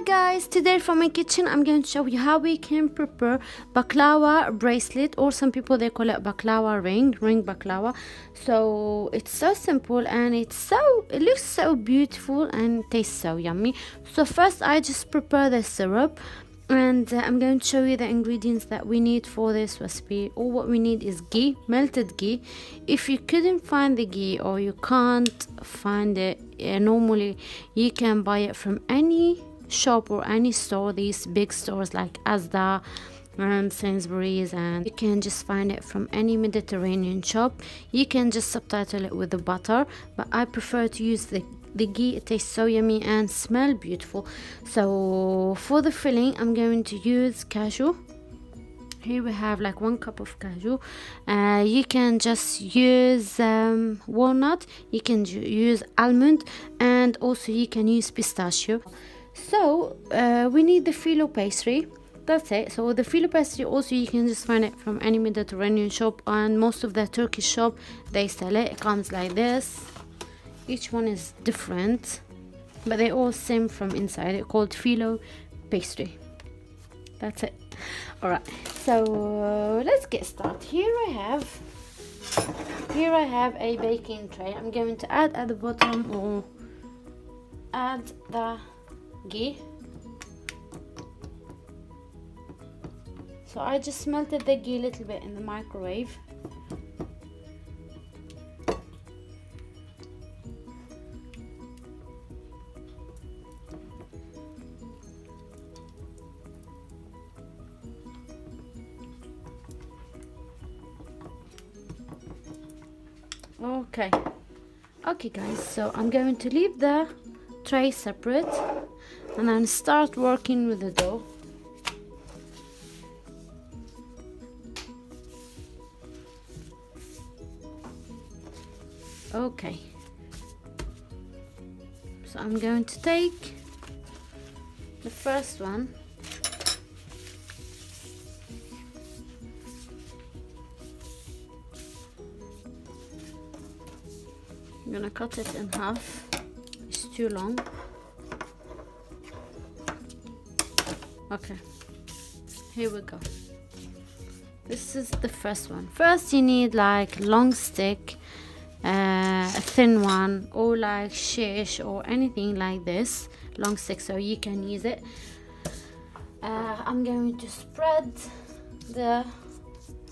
Hi guys, today from my kitchen I'm going to show you how we can prepare baklava bracelet, or some people they call it baklava ring baklava. So it's so simple and it looks so beautiful and tastes so yummy. So first I just prepare the syrup, and I'm going to show you the ingredients that we need for this recipe. All what we need is ghee, melted ghee. If you couldn't find the ghee or you can't find it, normally you can buy it from any shop or any store, these big stores like Asda and Sainsbury's, and you can just find it from any Mediterranean shop. You can just subtitle it with the butter, but I prefer to use the ghee. It tastes so yummy and smell beautiful. So for the filling I'm going to use cashew. Here we have like 1 cup of cashew. You can just use walnut, you can use almond, and also you can use pistachio. So we need the Filo pastry. That's it. So the Filo pastry also you can just find it from any Mediterranean shop, and most of the Turkish shop they sell it. It comes like this. Each one is different, but they all same from inside. It's called Filo pastry. That's it. Alright, so let's get started. Here I have a baking tray. I'm going to add at the bottom, or add the ghee. So I just melted the ghee a little bit in the microwave. Okay guys, so I'm going to leave the tray separate and then start working with the dough. Okay, so I'm going to take the first one. I'm gonna cut it in half. It's too long. Okay, here we go. This is the first one. First you need like long stick, a thin one, or like shish or anything like this, long stick, so you can use it. I'm going to spread the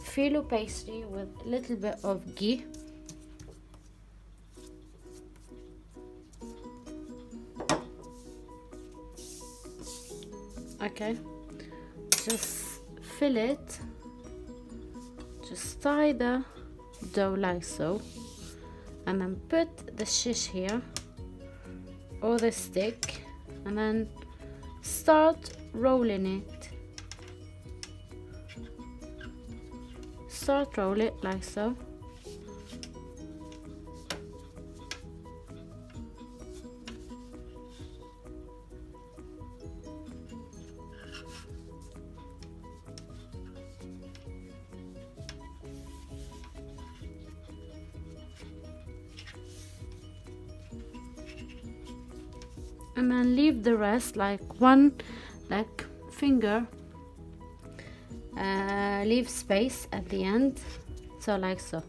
Filo pastry with a little bit of ghee. Okay, just fill it, just tie the dough like so, and then put the shish here or the stick, and then start rolling it. Roll it like so. And then leave the rest like one finger, leave space at the end, so like so,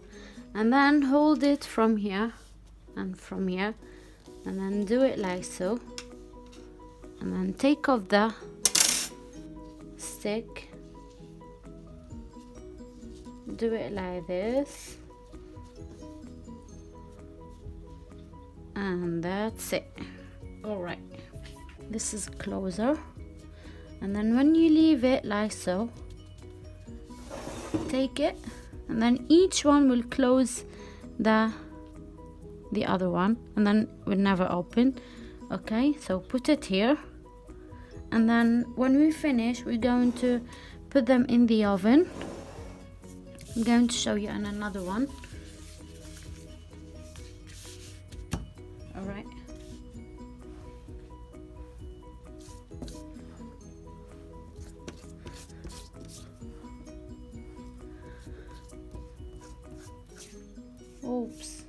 and then hold it from here and from here, and then do it like so, and then take off the stick, do it like this, and that's it. Alright, this is closer, and then when you leave it like so, take it, and then each one will close the other one, and then will never open. Okay, so put it here, and then when we finish we're going to put them in the oven. I'm going to show you on another one. Alright, oops.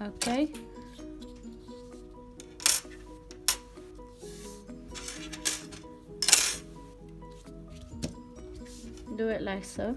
Okay, do it like so.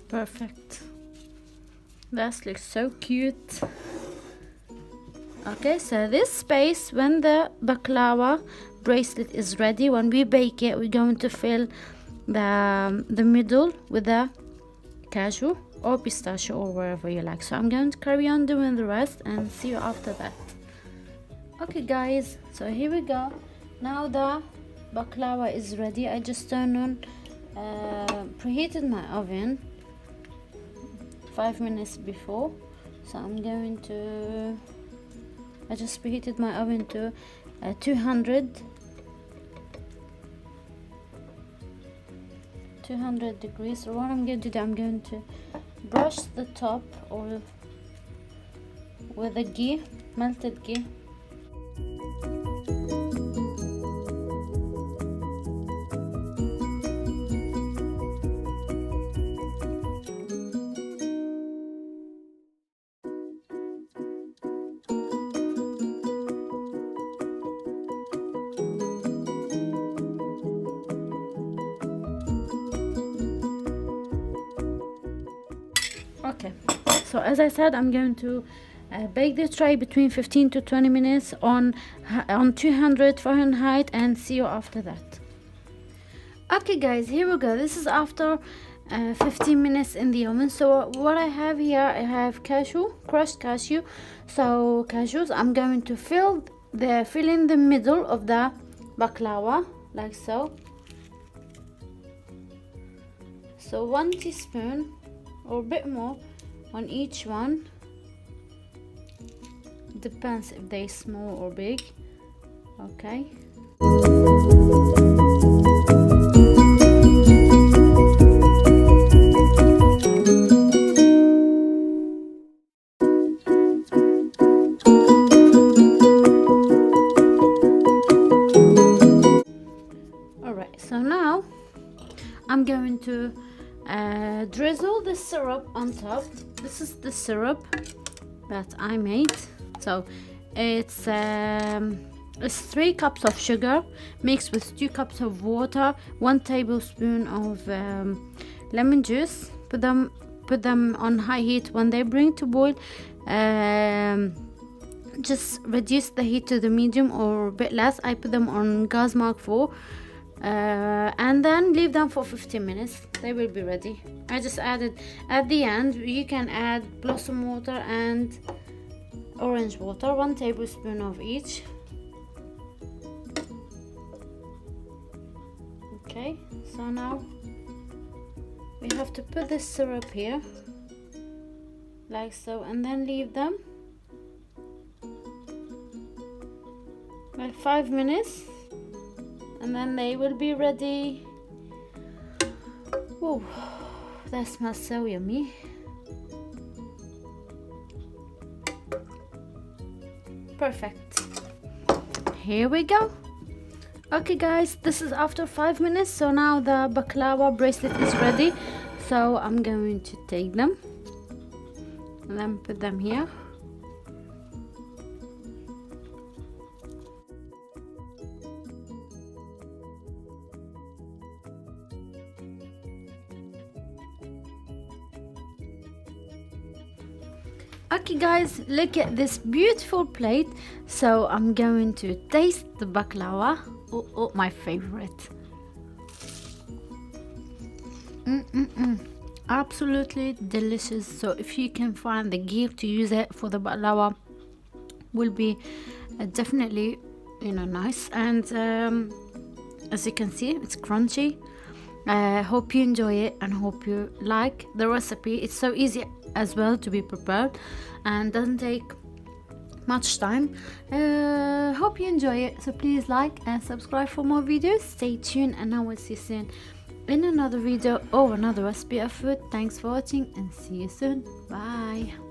Perfect. That looks so cute. Okay, so this space, when the baklava bracelet is ready, when we bake it, we're going to fill the middle with the cashew or pistachio or wherever you like. So I'm going to carry on doing the rest and see you after that. Okay guys, so here we go. Now the baklava is ready. I just turned on, preheated my oven 5 minutes before. So I'm going to, I just preheated my oven to 200 degrees. So what I'm going to do, I'm going to brush the top or with the ghee, melted ghee. Okay, so as I said, I'm going to bake the tray between 15 to 20 minutes on 200 Fahrenheit and see you after that. Okay guys, here we go. This is after 15 minutes in the oven. So what I have here, I have cashew, crushed cashew. So cashews, I'm going to fill in the middle of the baklava like so. So 1 teaspoon or a bit more on each one, depends if they small or big. Okay, all right, so now I'm going to drizzle the syrup on top. This is the syrup that I made. So it's 3 cups of sugar mixed with 2 cups of water, 1 tablespoon of lemon juice. Put them on high heat. When they bring to boil, just reduce the heat to the medium or a bit less. I put them on gas mark 4. And then leave them for 15 minutes. They will be ready. I just added at the end, you can add blossom water and orange water, 1 tablespoon of each. Okay, so now we have to put this syrup here like so, and then leave them like 5 minutes. And then they will be ready. Whoa, that smells so yummy. Perfect. Here we go. Okay guys, this is after 5 minutes. So now the baklava bracelet is ready. So I'm going to take them and then put them here. Okay guys, look at this beautiful plate. So I'm going to taste the baklava. Oh, my favorite. Absolutely delicious. So if you can find the ghee to use it for the baklava, will be definitely nice. And as you can see, it's crunchy Hope you enjoy it and hope you like the recipe. It's so easy as well to be prepared and doesn't take much time. Hope you enjoy it, so please like and subscribe for more videos. Stay tuned and I will see you soon in another video or another recipe of food. Thanks for watching and see you soon. Bye.